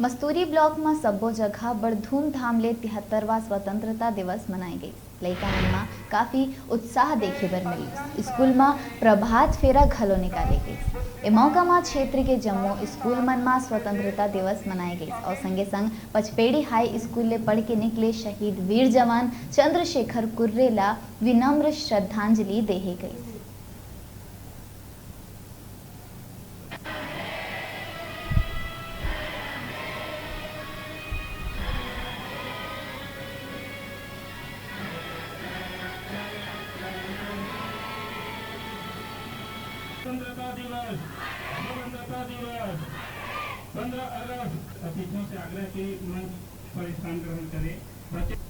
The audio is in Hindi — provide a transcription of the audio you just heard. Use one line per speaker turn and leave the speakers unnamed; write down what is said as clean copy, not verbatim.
मस्तूरी ब्लॉक में सब्बो जगह बड़ धूमधाम ले 73वां स्वतंत्रता दिवस मनाई गई। लइका मन में काफी उत्साह देखे बर मिली। स्कूल में प्रभात फेरा घलो निकाले गई। ए मौका में क्षेत्र के जम्मो स्कूल मन में स्वतंत्रता दिवस मनाई गई और संगे संग पचपेड़ी हाई स्कूल ले पढ़ के निकले शहीद वीर जवान चंद्रशेखर कुर्रे ला विनम्र श्रद्धांजलि देहे गई।
स्वतंत्रता दिवस 15 अगस्त अतिथियों से आग्रह की मंच पर स्थान ग्रहण करें।